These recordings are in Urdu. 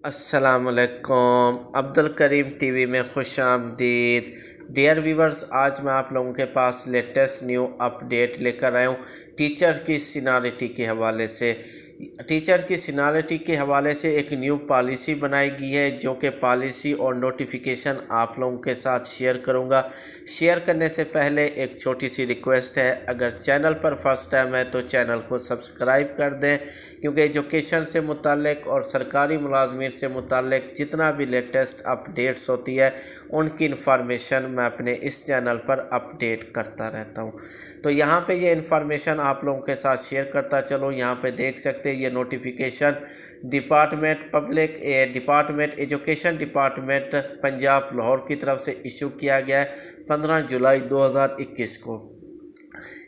السلام علیکم، عبدل کریم ٹی وی میں خوش آمدید۔ ڈیئر ویورز، آج میں آپ لوگوں کے پاس لیٹسٹ نیو اپڈیٹ لے کر آیا ہوں ٹیچر کی سینیارٹی کے حوالے سے۔ ٹیچر کی سینیارٹی کے حوالے سے ایک نیو پالیسی بنائی گئی ہے، جو کہ پالیسی اور نوٹیفیکیشن آپ لوگوں کے ساتھ شیئر کروں گا۔ شیئر کرنے سے پہلے ایک چھوٹی سی ریکویسٹ ہے، اگر چینل پر فرسٹ ٹائم ہے تو چینل کو سبسکرائب کر دیں، کیونکہ ایجوکیشن سے متعلق اور سرکاری ملازمین سے متعلق جتنا بھی لیٹسٹ اپڈیٹس ہوتی ہے ان کی انفارمیشن میں اپنے اس چینل پر اپڈیٹ کرتا رہتا ہوں۔ تو یہاں پہ یہ انفارمیشن آپ لوگوں کے ساتھ شیئر کرتا چلوں۔ یہاں پہ دیکھ سکتے ہیں یہ notification department education department Punjab Lahore کی طرف سے ایشو کیا گیا ہے 15 جولائی 2021 کو۔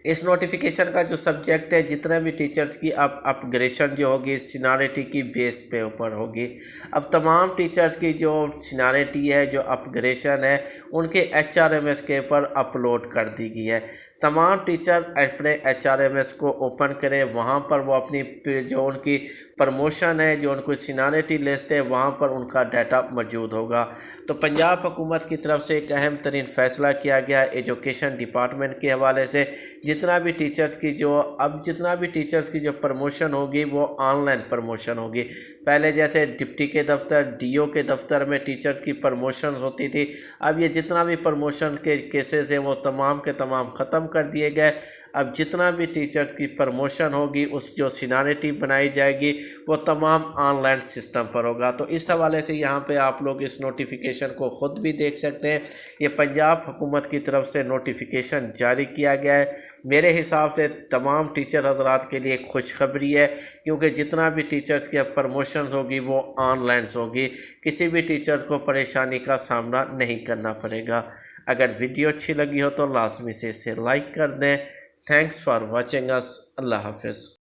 اس نوٹیفیکیشن کا جو سبجیکٹ ہے، جتنے بھی ٹیچرز کی اب اپگریشن جو ہوگی سینیارٹی کی بیس پہ اوپر ہوگی۔ اب تمام ٹیچرز کی جو سینیارٹی ہے، جو اپگریشن ہے، ان کے HRMS کے اوپر اپلوڈ کر دی گئی ہے۔ تمام ٹیچر اپنے HRMS کو اوپن کریں، وہاں پر وہ اپنی جو ان کی پروموشن ہے، جو ان کو سینیارٹی لسٹ ہے، وہاں پر ان کا ڈیٹا موجود ہوگا۔ تو پنجاب حکومت کی طرف سے ایک اہم ترین فیصلہ کیا گیا ہے ایجوکیشن ڈپارٹمنٹ کے حوالے سے۔ جتنا بھی ٹیچرز کی جو پروموشن ہوگی وہ آن لائن پروموشن ہوگی۔ پہلے جیسے ڈپٹی کے دفتر، DO کے دفتر میں ٹیچرز کی پروموشن ہوتی تھی، اب یہ جتنا بھی پروموشن کے کیسز ہیں وہ تمام کے تمام ختم کر دیے گئے۔ اب جتنا بھی ٹیچرز کی پروموشن ہوگی، اس جو سینیارٹی بنائی جائے گی وہ تمام آن لائن سسٹم پر ہوگا۔ تو اس حوالے سے یہاں پہ آپ لوگ اس نوٹیفیکیشن کو خود بھی دیکھ سکتے ہیں۔ یہ پنجاب حکومت کی طرف سے نوٹیفیکیشن جاری کیا گیا ہے۔ میرے حساب سے تمام ٹیچر حضرات کے لیے ایک خوشخبری ہے، کیونکہ جتنا بھی ٹیچرز کی پروموشنز ہوگی وہ آن لائنز ہوگی، کسی بھی ٹیچر کو پریشانی کا سامنا نہیں کرنا پڑے گا۔ اگر ویڈیو اچھی لگی ہو تو لازمی سے اسے لائک کر دیں۔ تھینکس فار واچنگ اس۔ اللہ حافظ۔